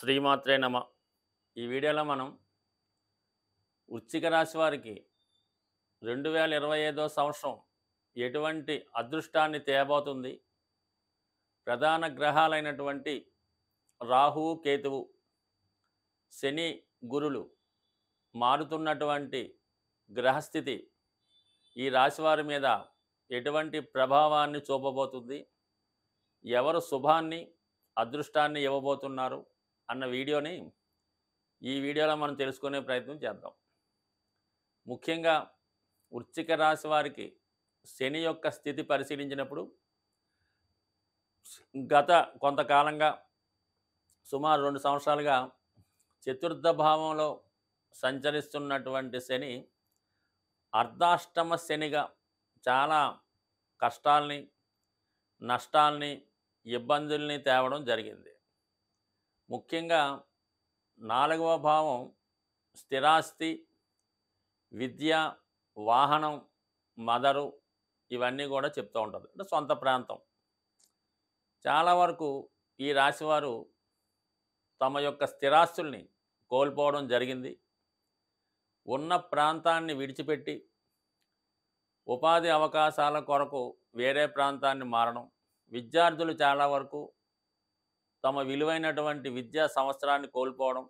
శ్రీమాత్రే నమ. ఈ వీడియోలో మనం వృశ్చిక రాశి వారికి 2025 సంవత్సరం ఎటువంటి అదృష్టాన్ని తేబోతుంది, ప్రధాన గ్రహాలైనటువంటి రాహువు, కేతువు, శని, గురులు మారుతున్నటువంటి గ్రహస్థితి ఈ రాశివారి మీద ఎటువంటి ప్రభావాన్ని చూపబోతుంది, ఎవరు శుభాన్ని అదృష్టాన్ని ఇవ్వబోతున్నారు అన్న వీడియోని ఈ వీడియోలో మనం తెలుసుకునే ప్రయత్నం చేద్దాం. ముఖ్యంగా వృశ్చిక రాశి వారికి శని యొక్క స్థితి పరిశీలించినప్పుడు గత కొంతకాలంగా సుమారు 2 సంవత్సరాలుగా చతుర్థ భావంలో సంచరిస్తున్నటువంటి శని అర్ధాష్టమ శనిగా చాలా కష్టాల్ని, నష్టాల్ని, ఇబ్బందుల్ని తేవడం జరిగింది. ముఖ్యంగా 4వ భావం స్థిరాస్తి, విద్య, వాహనం, మదరు ఇవన్నీ కూడా చెప్తూ ఉంటుంది. అంటే సొంత ప్రాంతం. చాలా వరకు ఈ రాశివారు తమ యొక్క స్థిరాస్తుల్ని కోల్పోవడం జరిగింది. ఉన్న ప్రాంతాన్ని విడిచిపెట్టి ఉపాధి అవకాశాల కొరకు వేరే ప్రాంతాన్ని మారడం, విద్యార్థులు చాలా వరకు తమ విలువైనటువంటి విద్యా సంవత్సరాన్ని కోల్పోవడం,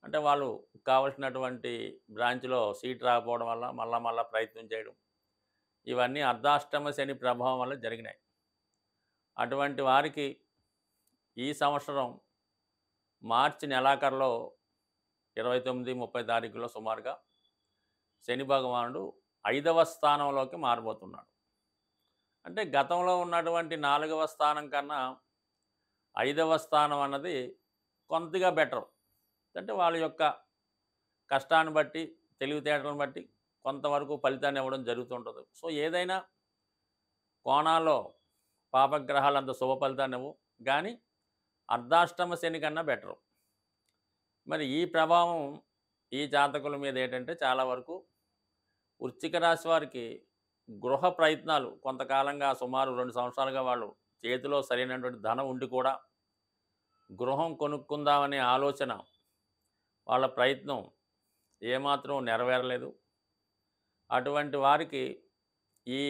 అంటే వాళ్ళు కావలసినటువంటి బ్రాంచ్లో సీట్ రాకపోవడం వల్ల మళ్ళా ప్రయత్నం చేయడం, ఇవన్నీ అర్ధాష్టమ శని ప్రభావం వల్ల జరిగినాయి. అటువంటి వారికి ఈ సంవత్సరం మార్చి నెలాఖరులో 29, 30 తారీఖులో సుమారుగా శని భగవానుడు 5వ స్థానంలోకి మారబోతున్నాడు. అంటే గతంలో ఉన్నటువంటి 4వ స్థానం కన్నా 5వ స్థానం అన్నది కొద్దిగా బెటర్. అంటే వాళ్ళ యొక్క కష్టాన్ని బట్టి, తెలివితేటలను బట్టి కొంతవరకు ఫలితాన్ని ఇవ్వడం జరుగుతుంటుంది. సో ఏదైనా కోణాల్లో పాపగ్రహాలు అంత శుభ ఫలితాన్ని ఇవ్వవు, కానీ అర్ధాష్టమ శని కన్నా బెటరు. మరి ఈ ప్రభావం ఈ జాతకుల మీద ఏంటంటే చాలా వరకు వృశ్చిక రాశి వారికి గృహ ప్రయత్నాలు కొంతకాలంగా సుమారు 2 సంవత్సరాలుగా వాళ్ళు చేతిలో సరైనటువంటి ధనం ఉండి కూడా గృహం కొనుక్కుందామనే ఆలోచన, వాళ్ళ ప్రయత్నం ఏమాత్రం నెరవేరలేదు. అటువంటి వారికి ఈ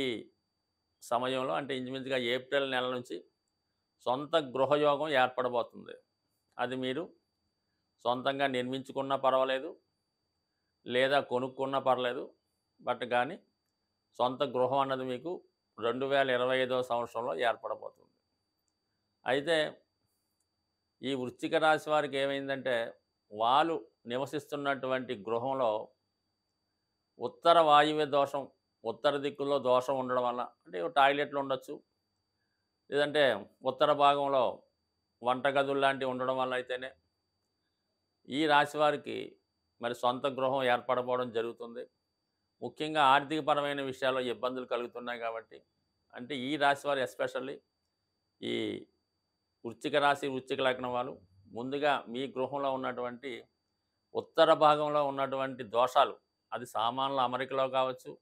సమయంలో అంటే ఇంచుమించుగా ఏప్రిల్ నెల నుంచి సొంత గృహయోగం ఏర్పడబోతుంది. అది మీరు సొంతంగా నిర్మించుకున్నా పర్వాలేదు, లేదా కొనుక్కున్నా పర్లేదు, బట్ కానీ సొంత గృహం అన్నది మీకు 2025 సంవత్సరంలో ఏర్పడబోతుంది. అయితే ఈ వృశ్చిక రాశి వారికి ఏమైందంటే వాళ్ళు నివసిస్తున్నటువంటి గృహంలో ఉత్తర వాయువ్య దోషం, ఉత్తర దిక్కులో దోషం ఉండడం వల్ల, అంటే టాయిలెట్లు ఉండొచ్చు, లేదంటే ఉత్తర భాగంలో వంటగదులు లాంటివి ఉండడం వల్ల అయితేనే ఈ రాశి వారికి మరి సొంత గృహం ఏర్పడకపోవడం జరుగుతుంది. ముఖ్యంగా ఆర్థికపరమైన విషయాల్లో ఇబ్బందులు కలుగుతున్నాయి కాబట్టి, అంటే ఈ రాశి వారు ఎస్పెషల్లీ ఈ వృశ్చిక రాశి, వృశ్చిక లగ్నం వాళ్ళు ముందుగా మీ గృహంలో ఉన్నటువంటి ఉత్తర భాగంలో ఉన్నటువంటి దోషాలు, అది సామాన్ల అమరికలో కావచ్చు,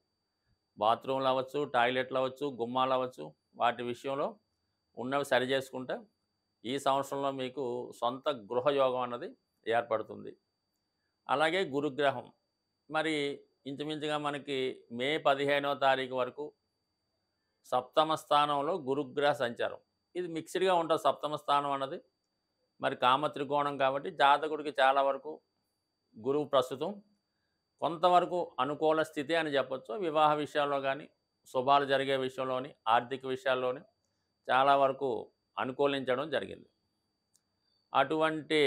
బాత్రూమ్లు అవ్వచ్చు, టాయిలెట్లు అవ్వచ్చు, గుమ్మాలు అవ్వచ్చు, వాటి విషయంలో ఉన్నవి సరి చేసుకుంటే ఈ సంవత్సరంలో మీకు సొంత గృహయోగం అన్నది ఏర్పడుతుంది. అలాగే గురుగ్రహం మరి ఇంచుమించుగా మనకి మే 15వ తారీఖు వరకు సప్తమ స్థానంలో గురుగ్రహ సంచారం. ఇది మిక్స్డ్గా ఉంటుంది సప్తమ స్థానం అన్నది. మరి కామత్రికోణం కాబట్టి జాతకుడికి చాలా వరకు గురువు ప్రస్తుతం కొంతవరకు అనుకూల స్థితి అని చెప్పొచ్చు. వివాహ విషయాల్లో కానీ, శుభాలు జరిగే విషయంలోని, ఆర్థిక విషయాల్లోని చాలా వరకు అనుకూలించడం జరిగింది. అటువంటి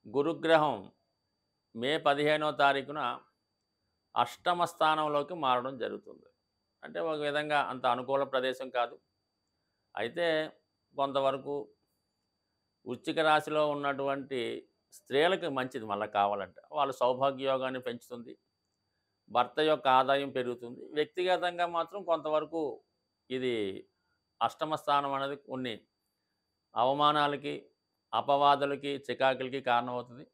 గురుగ్రహం మే 15వ తారీఖున అష్టమ స్థానంలోకి మారడం జరుగుతుంది. అంటే ఒక విధంగా అంత అనుకూల ప్రదేశం కాదు. అయితే కొంతవరకు వృశ్చిక రాశిలో ఉన్నటువంటి స్త్రీలకు మంచిది మళ్ళీ కావాలంటే. వాళ్ళ సౌభాగ్యయోగాన్ని పెంచుతుంది, భర్త యొక్క ఆదాయం పెరుగుతుంది. వ్యక్తిగతంగా మాత్రం కొంతవరకు ఇది అష్టమ స్థానం అనేది కొన్ని అవమానాలకి, అపవాదులకి, చికాకులకి కారణమవుతుంది.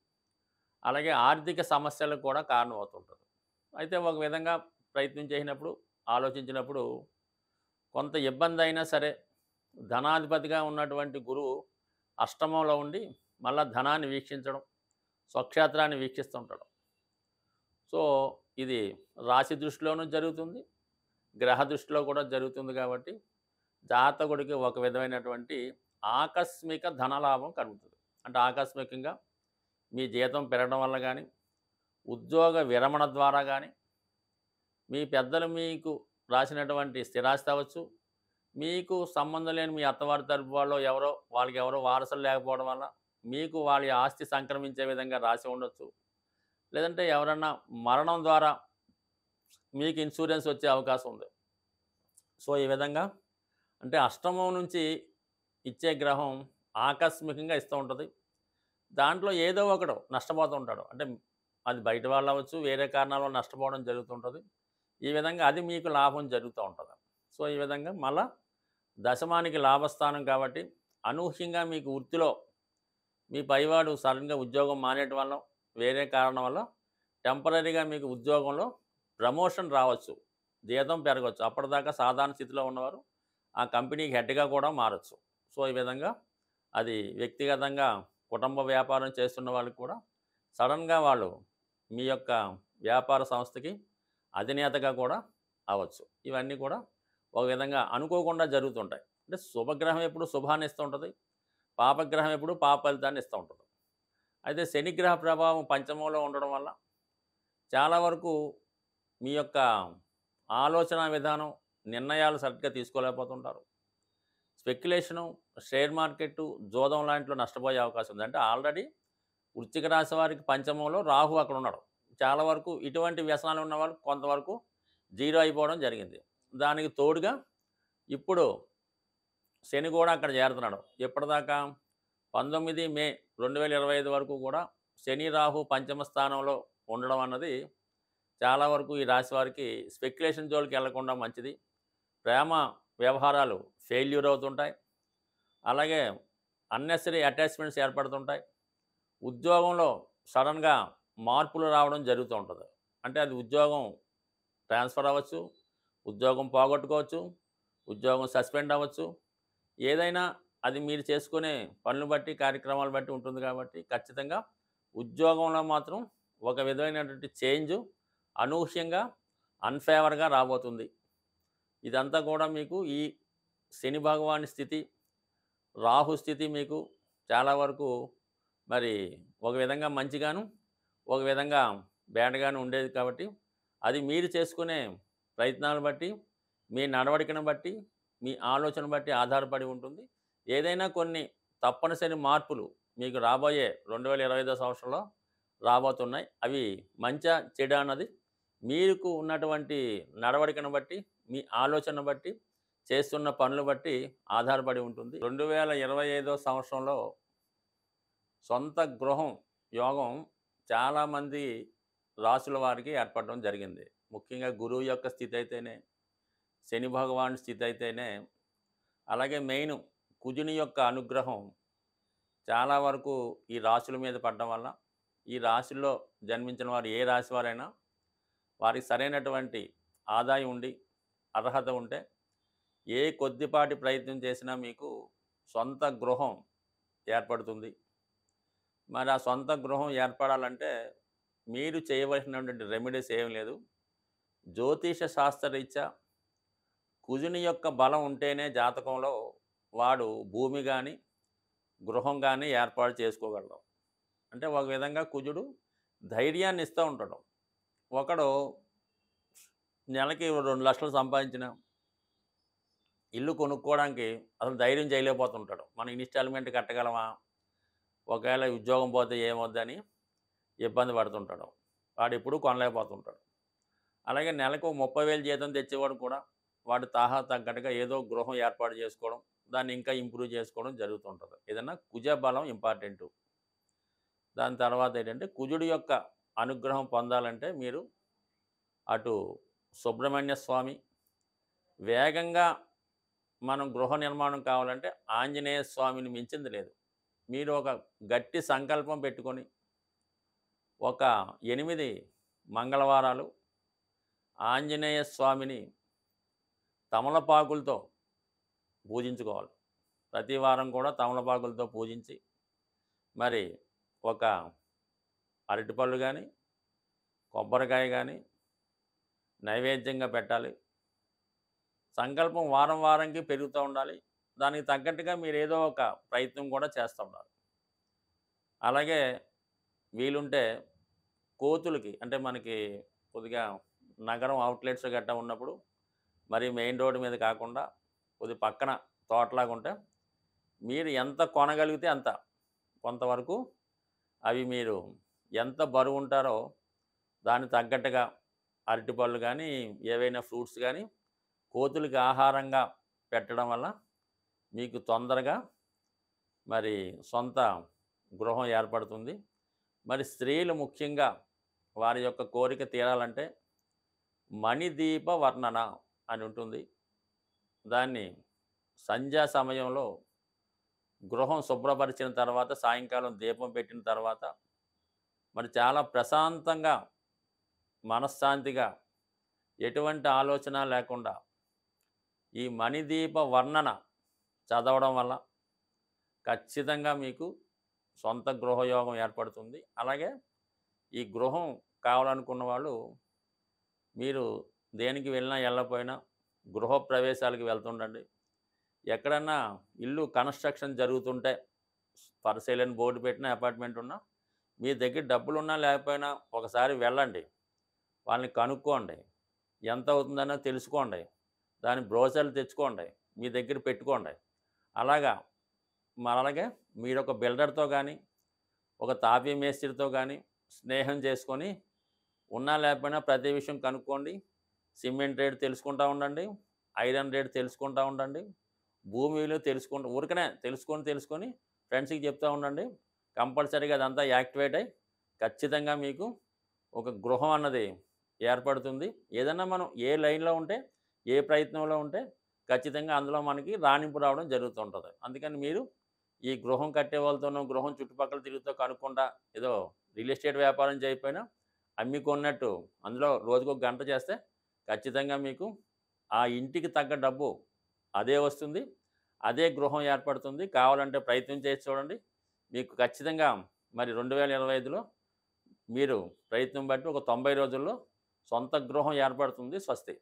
అలాగే ఆర్థిక సమస్యలకు కూడా కారణమవుతుంటుంది. అయితే ఒక విధంగా ప్రయత్నం చేసినప్పుడు, ఆలోచించినప్పుడు కొంత ఇబ్బంది అయినా సరే ధనాధిపతిగా ఉన్నటువంటి గురువు అష్టమంలో ఉండి మళ్ళా ధనాన్ని వీక్షించడం, స్వక్షేత్రాన్ని వీక్షిస్తుంటాడు. సో ఇది రాశి దృష్టిలోనూ జరుగుతుంది, గ్రహ దృష్టిలో కూడా జరుగుతుంది. కాబట్టి జాతకుడికి ఒక విధమైనటువంటి ఆకస్మిక ధనలాభం కలుగుతుంది. అంటే ఆకస్మికంగా మీ జీతం పెరగడం వల్ల కానీ, ఉద్యోగ విరమణ ద్వారా కానీ, మీ పెద్దలు మీకు రాసినటువంటి స్థిరాస్తి అవ్వచ్చు, మీకు సంబంధం లేని మీ అత్తవారి తరపు వాళ్ళు వాళ్ళకి ఎవరో వారసులు లేకపోవడం వల్ల మీకు వాళ్ళ ఆస్తి సంక్రమించే విధంగా రాసి ఉండొచ్చు. లేదంటే ఎవరన్నా మరణం ద్వారా మీకు ఇన్సూరెన్స్ వచ్చే అవకాశం ఉంది. సో ఈ విధంగా అంటే అష్టమం నుంచి ఇచ్చే గ్రహం ఆకస్మికంగా ఇస్తూ ఉంటుంది. దాంట్లో ఏదో ఒకడు నష్టపోతూ ఉంటాడు. అంటే అది బయట వాళ్ళు అవ్వచ్చు, వేరే కారణాల వల్ల నష్టపోవడం జరుగుతుంటుంది. ఈ విధంగా అది మీకు లాభం జరుగుతూ ఉంటుంది. సో ఈ విధంగా మళ్ళా దశమానికి లాభస్థానం కాబట్టి అనూహ్యంగా మీకు వృత్తిలో మీ పైవాడు సడన్గా ఉద్యోగం మానేయటం వల్ల, వేరే కారణం వల్ల టెంపరీగా మీకు ఉద్యోగంలో ప్రమోషన్ రావచ్చు, జీతం పెరగవచ్చు. అప్పటిదాకా సాధారణ స్థితిలో ఉన్నవారు ఆ కంపెనీకి హెడ్గా కూడా మారచ్చు. సో ఈ విధంగా అది వ్యక్తిగతంగా కుటుంబ వ్యాపారం చేస్తున్న వాళ్ళకి కూడా సడన్గా వాళ్ళు మీ యొక్క వ్యాపార సంస్థకి అధినేతగా కూడా అవ్వచ్చు. ఇవన్నీ కూడా ఒక విధంగా అనుకోకుండా జరుగుతుంటాయి. అంటే శుభగ్రహం ఎప్పుడు శుభాన్ని ఇస్తూ ఉంటుంది, పాపగ్రహం ఎప్పుడు పాప ఫలితాన్ని ఇస్తూ ఉంటుంది. అయితే శనిగ్రహ ప్రభావం పంచమంలో ఉండడం వల్ల చాలా వరకు మీ యొక్క ఆలోచన విధానం, నిర్ణయాలు సరిగ్గా తీసుకోలేకపోతుంటారు. స్పెక్యులేషను, షేర్ మార్కెట్టు, జోదం లాంటిలో నష్టపోయే అవకాశం ఉంది. అంటే ఆల్రెడీ వృశ్చిక రాశి వారికి పంచమంలో రాహు అక్కడ ఉన్నాడు. చాలా వరకు ఇటువంటి వ్యసనాలు ఉన్న వాళ్ళు కొంతవరకు జీరో అయిపోవడం జరిగింది. దానికి తోడుగా ఇప్పుడు శని కూడా అక్కడ చేరుతున్నాడు. ఎప్పటిదాకా 19 మే 2025 వరకు కూడా శని రాహు పంచమ స్థానంలో ఉండడం అన్నది చాలా వరకు ఈ రాశి వారికి స్పెక్యులేషన్ జోలికి వెళ్లకుండా మంచిది. ప్రేమ వ్యవహారాలు ఫెయిల్యూర్ అవుతుంటాయి. అలాగే అన్నెసరీ అటాచ్మెంట్స్ ఏర్పడుతుంటాయి. ఉద్యోగంలో సడన్గా మార్పులు రావడం జరుగుతూ ఉంటుంది. అంటే అది ఉద్యోగం ట్రాన్స్ఫర్ అవ్వచ్చు, ఉద్యోగం పోగొట్టుకోవచ్చు, ఉద్యోగం సస్పెండ్ అవ్వచ్చు. ఏదైనా అది మీరు చేసుకునే పనులు బట్టి, కార్యక్రమాలు బట్టి ఉంటుంది. కాబట్టి ఖచ్చితంగా ఉద్యోగంలో మాత్రం ఒక విధమైనటువంటి చేంజ్ అనూహ్యంగా అన్ఫేవర్గా రాబోతుంది. ఇదంతా కూడా మీకు ఈ శని భగవాని స్థితి, రాహు స్థితి మీకు చాలా వరకు మరి ఒక విధంగా మంచిగాను, ఒక విధంగా బ్యాడ్గాను ఉండేది. కాబట్టి అది మీరు చేసుకునే ప్రయత్నాలను బట్టి, మీ నడవడికను బట్టి, మీ ఆలోచన బట్టి ఆధారపడి ఉంటుంది. ఏదైనా కొన్ని తప్పనిసరి మార్పులు మీకు రాబోయే 2025 సంవత్సరంలో రాబోతున్నాయి. అవి మంచా చెడా అన్నది మీకు ఉన్నటువంటి నడవడికను బట్టి, మీ ఆలోచన బట్టి, చేస్తున్న పనులు బట్టి ఆధారపడి ఉంటుంది. 2025 సంవత్సరంలో సొంత గృహం యోగం చాలామంది రాసుల వారికి ఏర్పడడం జరిగింది. ముఖ్యంగా గురువు యొక్క స్థితి అయితేనే, శని భగవాన్ స్థితి అయితేనే, అలాగే మెయిన్ కుజుని యొక్క అనుగ్రహం చాలా వరకు ఈ రాశుల మీద పడడం వల్ల, ఈ రాశుల్లో జన్మించిన వారు ఏ రాశి వారైనా వారికి సరైనటువంటి ఆదాయం ఉండి, అర్హత ఉంటే ఏ కొద్దిపాటి ప్రయత్నం చేసినా మీకు సొంత గృహం ఏర్పడుతుంది. మరి ఆ సొంత గృహం ఏర్పడాలంటే మీరు చేయవలసినటువంటి రెమెడీస్ ఏం లేదు. జ్యోతిష శాస్త్రరీత్యా కుజుని యొక్క బలం ఉంటేనే జాతకంలో వాడు భూమి కానీ, గృహం కానీ ఏర్పాటు చేసుకోగలడు. అంటే ఒక విధంగా కుజుడు ధైర్యాన్ని ఇస్తూ ఉంటాడు. ఒకడు నెలకి 2 లక్షలు సంపాదించిన ఇల్లు కొనుక్కోవడానికి అసలు ధైర్యం చేయలేకపోతుంటాడు. మనం ఇన్స్టాల్మెంట్ కట్టగలమా, ఒకవేళ ఉద్యోగం పోతే ఏమొద్దని ఇబ్బంది పడుతుంటాడు. వాడు ఎప్పుడూ కొనలేకపోతుంటాడు. అలాగే నెలకు 30,000 జీతం తెచ్చేవాడు కూడా వాడు తాహా తగ్గట్టుగా ఏదో గృహం ఏర్పాటు చేసుకోవడం, దాన్ని ఇంకా ఇంప్రూవ్ చేసుకోవడం జరుగుతుంటుంది. ఏదన్నా కుజ బలం ఇంపార్టెంటు. దాని తర్వాత ఏంటంటే కుజుడి యొక్క అనుగ్రహం పొందాలంటే మీరు అటు సుబ్రహ్మణ్య స్వామి, వేగంగా మనం గృహ నిర్మాణం కావాలంటే ఆంజనేయ స్వామిని మించింది లేదు. మీరు ఒక గట్టి సంకల్పం పెట్టుకొని ఒక 8 మంగళవారాలు ఆంజనేయ స్వామిని తమలపాకులతో పూజించుకోవాలి. ప్రతి వారం కూడా తమలపాకులతో పూజించి మరి ఒక అరటిపళ్ళు కానీ కొబ్బరికాయ కానీ నైవేద్యంగా పెట్టాలి. సంకల్పం వారం వారంకి పెరుగుతూ ఉండాలి. దానికి తగ్గట్టుగా మీరు ఏదో ఒక ప్రయత్నం కూడా చేస్తూ ఉండాలి. అలాగే వీలుంటే కోతులకి అంటే మనకి కొద్దిగా నగరం అవుట్లెట్స్ గట్టా ఉన్నప్పుడు మరి మెయిన్ రోడ్డు మీద కాకుండా కొద్ది పక్కన తోటలాగా ఉంటే మీరు ఎంత కొనగలిగితే అంత కొంతవరకు అవి మీరు ఎంత బరువు ఉంటారో దానికి తగ్గట్టుగా అరటిపళ్ళు కానీ ఏవైనా ఫ్రూట్స్ కానీ కోతులకి ఆహారంగా పెట్టడం వల్ల మీకు తొందరగా మరి సొంత గృహం ఏర్పడుతుంది. మరి స్త్రీలు ముఖ్యంగా వారి యొక్క కోరిక తీరాలంటే మణిదీప వర్ణన అని ఉంటుంది. దాన్ని సంధ్యా సమయంలో గృహం శుభ్రపరిచిన తర్వాత సాయంకాలం దీపం పెట్టిన తర్వాత మరి చాలా ప్రశాంతంగా మనశ్శాంతిగా ఎటువంటి ఆలోచన లేకుండా ఈ మణిదీప వర్ణన చదవడం వల్ల ఖచ్చితంగా మీకు సొంత గృహయోగం ఏర్పడుతుంది. అలాగే ఈ గృహం కావాలనుకున్న వాళ్ళు మీరు దేనికి వెళ్ళినా వెళ్ళకపోయినా గృహప్రవేశాలకు వెళ్తుండండి. ఎక్కడన్నా ఇల్లు కన్స్ట్రక్షన్ జరుగుతుంటే ఫర్ సేల్ అని బోర్డు పెట్టిన అపార్ట్మెంట్ ఉన్నా మీ దగ్గర డబ్బులున్నా లేకపోయినా ఒకసారి వెళ్ళండి. వాళ్ళని కనుక్కోండి. ఎంత అవుతుందనో తెలుసుకోండి. దాని బ్రోచర్లు తెచ్చుకోండి. మీ దగ్గర పెట్టుకోండి. అలాగే మీరొక బిల్డర్తో కానీ ఒక తాపీ మేస్త్రితో కానీ స్నేహం చేసుకొని ఉన్నా లేకపోయినా ప్రతి విషయం కనుక్కోండి. సిమెంట్ రేటు తెలుసుకుంటూ ఉండండి. ఐరన్ రేటు తెలుసుకుంటూ ఉండండి. భూమి విలువ ఊరికనే తెలుసుకొని ఫ్రెండ్స్కి చెప్తూ ఉండండి. కంపల్సరీగా అదంతా యాక్టివేట్ అయ్యి ఖచ్చితంగా మీకు ఒక గృహం అన్నది ఏర్పడుతుంది. ఏదన్నా మనం ఏ లైన్లో ఉంటే ఏ ప్రయత్నంలో ఉంటే ఖచ్చితంగా అందులో మనకి రాణింపు రావడం జరుగుతుంటుంది. అందుకని మీరు ఈ గృహం కట్టే వాళ్ళతోనో గృహం చుట్టుపక్కల తిరుగుతూ కనుక్కుండా ఏదో రియల్ ఎస్టేట్ వ్యాపారం చేయకపోయినా అమ్మికొన్నట్టు అందులో రోజుకు ఒక గంట చేస్తే ఖచ్చితంగా మీకు ఆ ఇంటికి తగ్గ డబ్బు అదే వస్తుంది. అదే గృహం ఏర్పడుతుంది. కావాలంటే ప్రయత్నం చేసి చూడండి. మీకు ఖచ్చితంగా మరి 2025లో మీరు ప్రయత్నం బట్టి ఒక 90 రోజుల్లో సొంత గృహం ఏర్పడుతుంది. స్వస్తి.